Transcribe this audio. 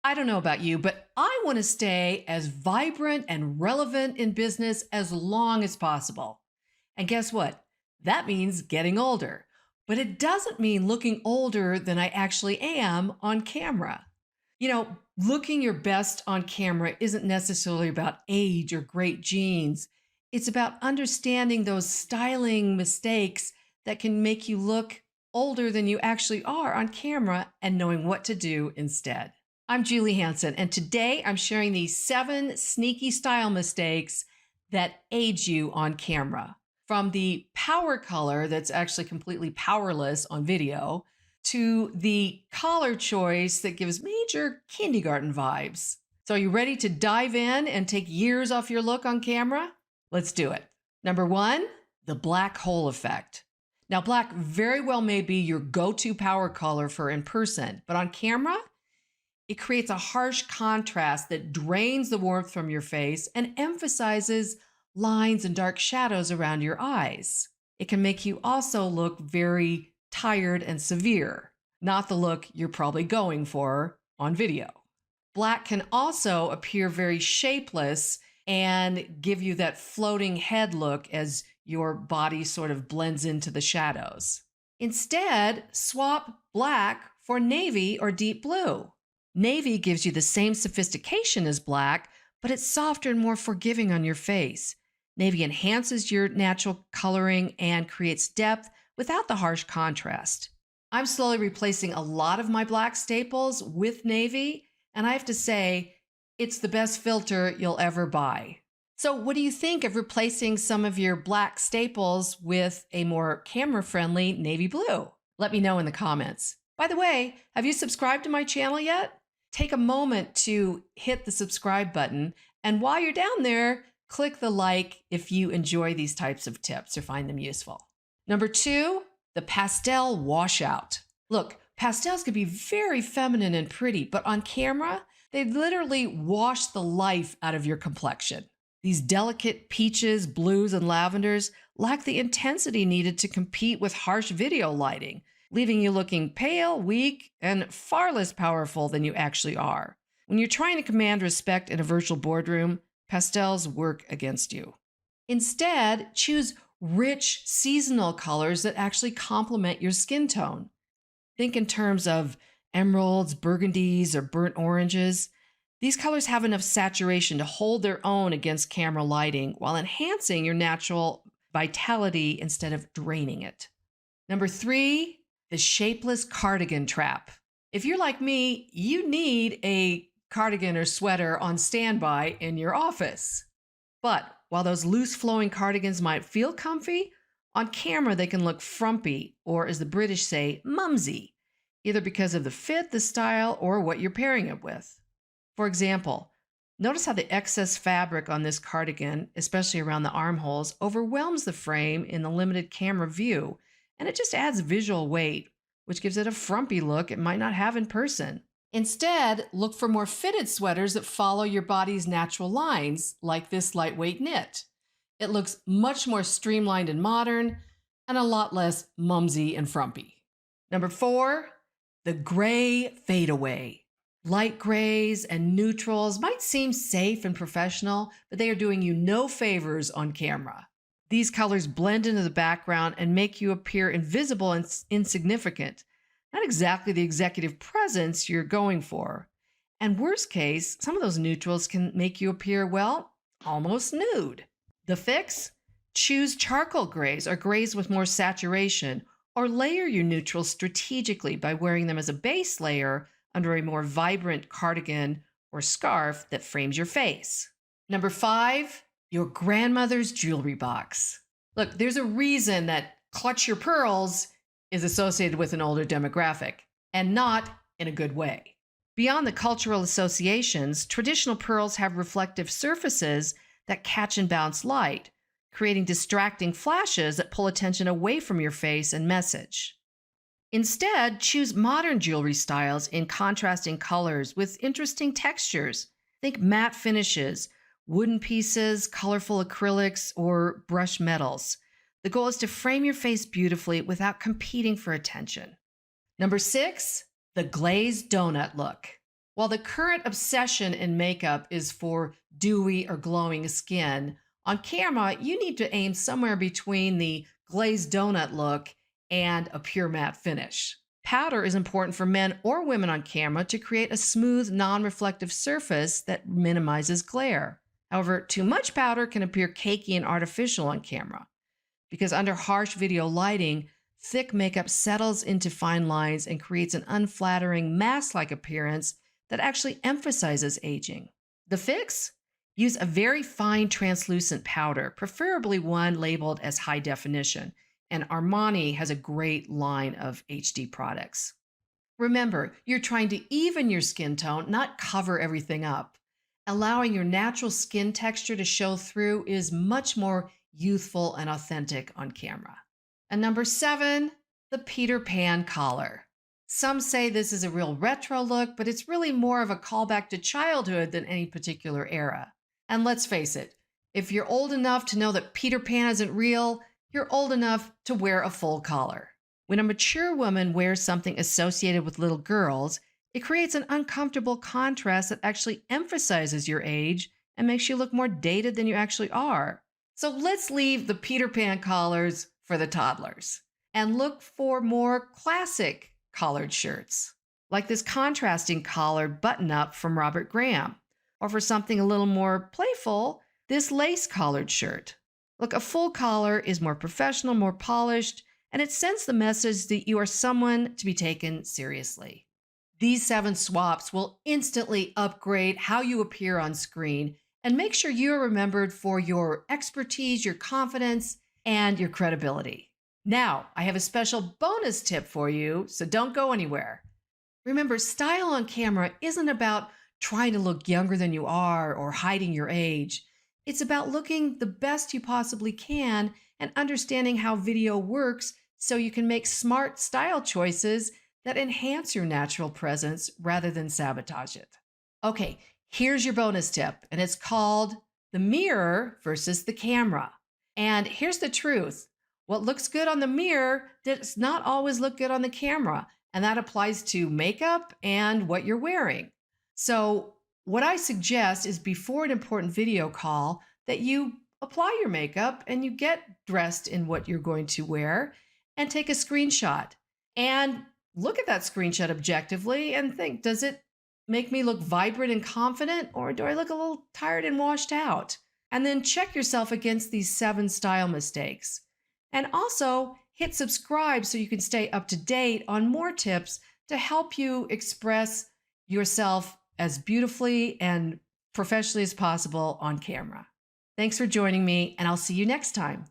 I don't know about you, but I want to stay as vibrant and relevant in business as long as possible. And guess what? That means getting older. But it doesn't mean looking older than I actually am on camera. Looking your best on camera isn't necessarily about age or great genes. It's about understanding those styling mistakes that can make you look older than you actually are on camera and knowing what to do instead. I'm Julie Hansen, and today I'm sharing these 7 sneaky style mistakes that age you on camera. From the power color that's actually completely powerless on video to the collar choice that gives major kindergarten vibes. So, are you ready to dive in and take years off your look on camera? Let's do it. Number 1, the black hole effect. Now, black very well may be your go-to power color for in person, but on camera, it creates a harsh contrast that drains the warmth from your face and emphasizes lines and dark shadows around your eyes. It can make you also look very tired and severe, not the look you're probably going for on video. Black can also appear very shapeless and give you that floating head look as your body sort of blends into the shadows. Instead, swap black for navy or deep blue. Navy gives you the same sophistication as black, but it's softer and more forgiving on your face. Navy enhances your natural coloring and creates depth without the harsh contrast. I'm slowly replacing a lot of my black staples with navy, and I have to say, it's the best filter you'll ever buy. So what do you think of replacing some of your black staples with a more camera-friendly navy blue? Let me know in the comments. By the way, have you subscribed to my channel yet? Take a moment to hit the subscribe button, and while you're down there, click the like if you enjoy these types of tips or find them useful. Number 2, the pastel washout. Look, pastels can be very feminine and pretty, but on camera, they literally wash the life out of your complexion. These delicate peaches, blues, and lavenders lack the intensity needed to compete with harsh video lighting, leaving you looking pale, weak, and far less powerful than you actually are. When you're trying to command respect in a virtual boardroom, pastels work against you. Instead, choose rich seasonal colors that actually complement your skin tone. Think in terms of emeralds, burgundies, or burnt oranges. These colors have enough saturation to hold their own against camera lighting while enhancing your natural vitality instead of draining it. Number 3, the shapeless cardigan trap. If you're like me, you need a cardigan or sweater on standby in your office. But while those loose flowing cardigans might feel comfy, on camera they can look frumpy, or as the British say, mumsy, either because of the fit, the style, or what you're pairing it with. For example, notice how the excess fabric on this cardigan, especially around the armholes, overwhelms the frame in the limited camera view, and it just adds visual weight, which gives it a frumpy look it might not have in person. Instead, look for more fitted sweaters that follow your body's natural lines, like this lightweight knit. It looks much more streamlined and modern, and a lot less mumsy and frumpy. Number 4, the gray fadeaway. Light grays and neutrals might seem safe and professional, but they are doing you no favors on camera. These colors blend into the background and make you appear invisible and insignificant. Not exactly the executive presence you're going for. And worst case, some of those neutrals can make you appear, well, almost nude. The fix? Choose charcoal grays or grays with more saturation, or layer your neutrals strategically by wearing them as a base layer under a more vibrant cardigan or scarf that frames your face. Number 5, your grandmother's jewelry box. Look, there's a reason that clutch your pearls is associated with an older demographic, and not in a good way. Beyond the cultural associations, traditional pearls have reflective surfaces that catch and bounce light, creating distracting flashes that pull attention away from your face and message. Instead, choose modern jewelry styles in contrasting colors with interesting textures. Think matte finishes, wooden pieces, colorful acrylics, or brushed metals. The goal is to frame your face beautifully without competing for attention. Number 6, the glazed donut look. While the current obsession in makeup is for dewy or glowing skin, on camera, you need to aim somewhere between the glazed donut look and a pure matte finish. Powder is important for men or women on camera to create a smooth, non reflective surface that minimizes glare. However, too much powder can appear cakey and artificial on camera because under harsh video lighting, thick makeup settles into fine lines and creates an unflattering mask like appearance that actually emphasizes aging. The fix? Use a very fine translucent powder, preferably one labeled as high definition. And Armani has a great line of HD products. Remember, you're trying to even your skin tone, not cover everything up. Allowing your natural skin texture to show through is much more youthful and authentic on camera. And number 7, the Peter Pan collar. Some say this is a real retro look, but it's really more of a callback to childhood than any particular era. And let's face it, if you're old enough to know that Peter Pan isn't real, you're old enough to wear a full collar. When a mature woman wears something associated with little girls, it creates an uncomfortable contrast that actually emphasizes your age and makes you look more dated than you actually are. So let's leave the Peter Pan collars for the toddlers and look for more classic collared shirts, like this contrasting collared button up from Robert Graham, or for something a little more playful, this lace collared shirt. Look, a full collar is more professional, more polished, and it sends the message that you are someone to be taken seriously. These 7 swaps will instantly upgrade how you appear on screen and make sure you are remembered for your expertise, your confidence, and your credibility. Now, I have a special bonus tip for you, so don't go anywhere. Remember, style on camera isn't about trying to look younger than you are or hiding your age. It's about looking the best you possibly can and understanding how video works so you can make smart style choices that enhance your natural presence rather than sabotage it. Okay, here's your bonus tip, and it's called the mirror versus the camera. And here's the truth. What looks good on the mirror does not always look good on the camera, and that applies to makeup and what you're wearing. So what I suggest is before an important video call that you apply your makeup and you get dressed in what you're going to wear and take a screenshot and look at that screenshot objectively and think, does it make me look vibrant and confident, or do I look a little tired and washed out? And then check yourself against these 7 style mistakes. And also hit subscribe so you can stay up to date on more tips to help you express yourself as beautifully and professionally as possible on camera. Thanks for joining me, and I'll see you next time.